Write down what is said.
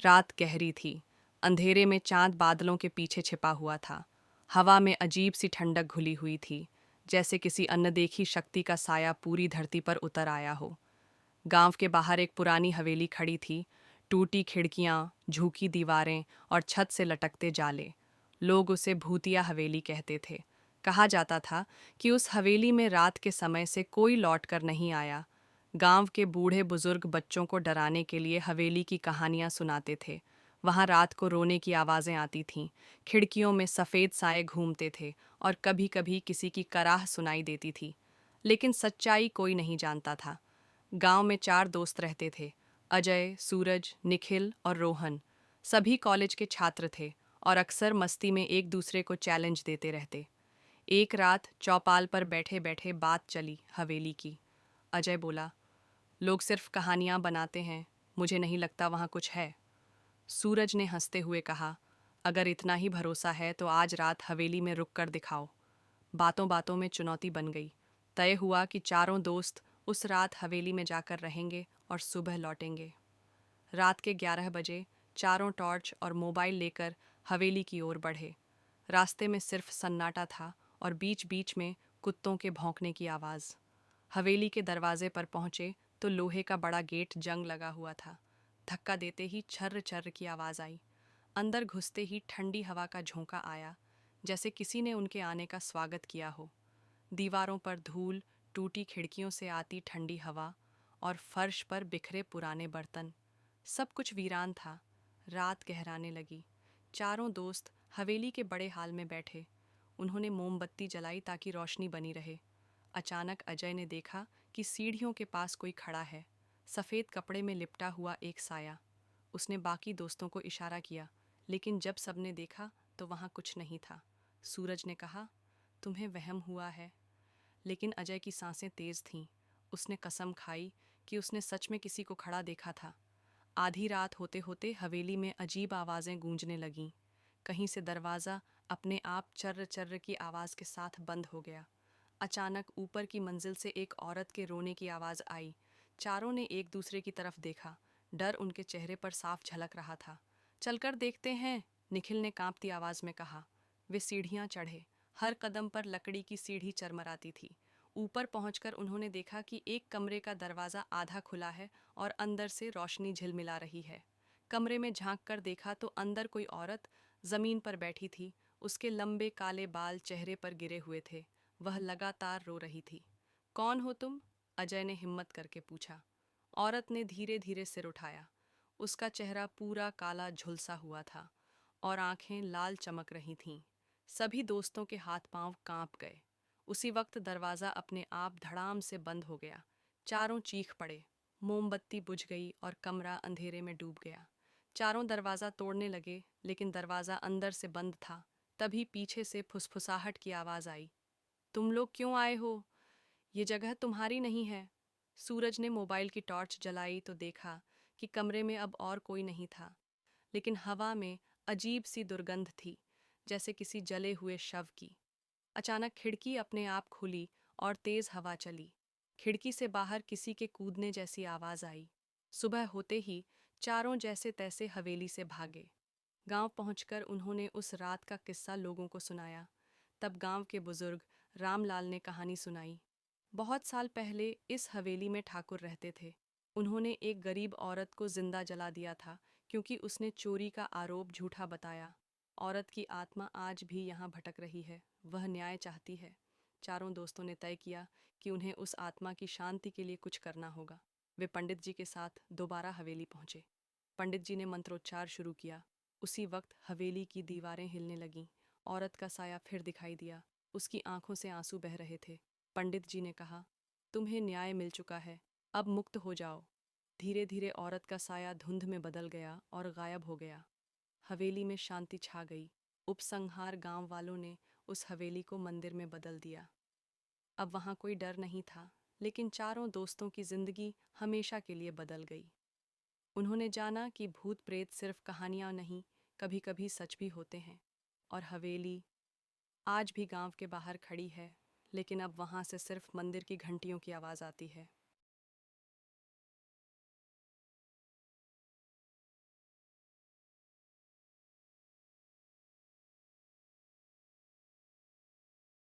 रात गहरी थी। अंधेरे में चांद बादलों के पीछे छिपा हुआ था। हवा में अजीब सी ठंडक घुली हुई थी, जैसे किसी अनदेखी शक्ति का साया पूरी धरती पर उतर आया हो। गांव के बाहर एक पुरानी हवेली खड़ी थी। टूटी खिड़कियां, झुकी दीवारें और छत से लटकते जाले। लोग उसे भूतिया हवेली कहते थे। कहा जाता था कि उस हवेली में रात के समय से कोई लौट कर नहीं आया। गांव के बूढ़े बुजुर्ग बच्चों को डराने के लिए हवेली की कहानियां सुनाते थे। वहां रात को रोने की आवाजें आती थीं, खिड़कियों में सफ़ेद साए घूमते थे और कभी कभी किसी की कराह सुनाई देती थी। लेकिन सच्चाई कोई नहीं जानता था। गांव में 4 दोस्त रहते थे, अजय, सूरज, निखिल और रोहन। सभी कॉलेज के छात्र थे और अक्सर मस्ती में एक दूसरे को चैलेंज देते रहते। एक रात चौपाल पर बैठे बैठे बात चली हवेली की। अजय बोला, लोग सिर्फ कहानियां बनाते हैं, मुझे नहीं लगता वहां कुछ है। सूरज ने हंसते हुए कहा, अगर इतना ही भरोसा है तो आज रात हवेली में रुक कर दिखाओ। बातों बातों में चुनौती बन गई। तय हुआ कि चारों दोस्त उस रात हवेली में जाकर रहेंगे और सुबह लौटेंगे। रात के 11 बजे चारों टॉर्च और मोबाइल लेकर हवेली की ओर बढ़े। रास्ते में सिर्फ सन्नाटा था और बीच बीच में कुत्तों के भौंकने की आवाज़। हवेली के दरवाजे पर पहुंचे तो लोहे का बड़ा गेट जंग लगा हुआ था। धक्का देते ही छर्र छर्र की आवाज़ आई। अंदर घुसते ही ठंडी हवा का झोंका आया, जैसे किसी ने उनके आने का स्वागत किया हो। दीवारों पर धूल, टूटी खिड़कियों से आती ठंडी हवा और फर्श पर बिखरे पुराने बर्तन। सब कुछ वीरान था। रात गहराने लगी। चारों दोस्त हवेली के बड़े हाल में बैठे। उन्होंने मोमबत्ती जलाई ताकि रोशनी बनी रहे। अचानक अजय ने देखा कि सीढ़ियों के पास कोई खड़ा है, सफ़ेद कपड़े में लिपटा हुआ एक साया। उसने बाकी दोस्तों को इशारा किया, लेकिन जब सबने देखा तो वहाँ कुछ नहीं था। सूरज ने कहा, तुम्हें वहम हुआ है। लेकिन अजय की सांसें तेज थीं। उसने कसम खाई कि उसने सच में किसी को खड़ा देखा था। आधी रात होते होते हवेली में अजीब आवाज़ें गूंजने लगीं। कहीं से दरवाज़ा अपने आप चर्र चर्र की आवाज़ के साथ बंद हो गया। अचानक ऊपर की मंजिल से एक औरत के रोने की आवाज़ आई। चारों ने एक दूसरे की तरफ देखा। डर उनके चेहरे पर साफ झलक रहा था। चलकर देखते हैं, निखिल ने कांपती आवाज़ में कहा। वे सीढ़ियाँ चढ़े। हर कदम पर लकड़ी की सीढ़ी चरमराती थी। ऊपर पहुंचकर उन्होंने देखा कि एक कमरे का दरवाज़ा आधा खुला है और अंदर से रोशनी झिलमिला रही है। कमरे में झांक कर देखा तो अंदर कोई औरत ज़मीन पर बैठी थी। उसके लंबे काले बाल चेहरे पर गिरे हुए थे। वह लगातार रो रही थी। कौन हो तुम? अजय ने हिम्मत करके पूछा। औरत ने धीरे धीरे सिर उठाया। उसका चेहरा पूरा काला झुलसा हुआ था और आंखें लाल चमक रही थीं। सभी दोस्तों के हाथ पांव कांप गए। उसी वक्त दरवाज़ा अपने आप धड़ाम से बंद हो गया। चारों चीख पड़े। मोमबत्ती बुझ गई और कमरा अंधेरे में डूब गया। चारों दरवाज़ा तोड़ने लगे, लेकिन दरवाज़ा अंदर से बंद था। तभी पीछे से फुसफुसाहट की आवाज़ आई। तुम लोग क्यों आए हो? ये जगह तुम्हारी नहीं है। सूरज ने मोबाइल की टॉर्च जलाई तो देखा कि कमरे में अब और कोई नहीं था, लेकिन हवा में अजीब सी दुर्गंध थी, जैसे किसी जले हुए शव की। अचानक खिड़की अपने आप खुली और तेज हवा चली। खिड़की से बाहर किसी के कूदने जैसी आवाज़ आई। सुबह होते ही चारों जैसे तैसे हवेली से भागे। गांव पहुंचकर उन्होंने उस रात का किस्सा लोगों को सुनाया। तब गांव के बुजुर्ग रामलाल ने कहानी सुनाई। बहुत साल पहले इस हवेली में ठाकुर रहते थे। उन्होंने एक गरीब औरत को जिंदा जला दिया था, क्योंकि उसने चोरी का आरोप झूठा बताया। औरत की आत्मा आज भी यहाँ भटक रही है। वह न्याय चाहती है। चारों दोस्तों ने तय किया कि उन्हें उस आत्मा की शांति के लिए कुछ करना होगा। वे पंडित जी के साथ दोबारा हवेली पहुंचे। पंडित जी ने मंत्रोच्चार शुरू किया। उसी वक्त हवेली की दीवारें हिलने लगीं। औरत का साया फिर दिखाई दिया। उसकी आंखों से आंसू बह रहे थे। पंडित जी ने कहा, तुम्हें न्याय मिल चुका है, अब मुक्त हो जाओ। धीरे धीरे औरत का साया धुंध में बदल गया और गायब हो गया। हवेली में शांति छा गई। उपसंहार गांव वालों ने उस हवेली को मंदिर में बदल दिया। अब वहां कोई डर नहीं था, लेकिन चारों दोस्तों की जिंदगी हमेशा के लिए बदल गई। उन्होंने जाना कि भूत प्रेत सिर्फ कहानियां नहीं, कभी कभी सच भी होते हैं। और हवेली आज भी गांव के बाहर खड़ी है, लेकिन अब वहां से सिर्फ मंदिर की घंटियों की आवाज़ आती है।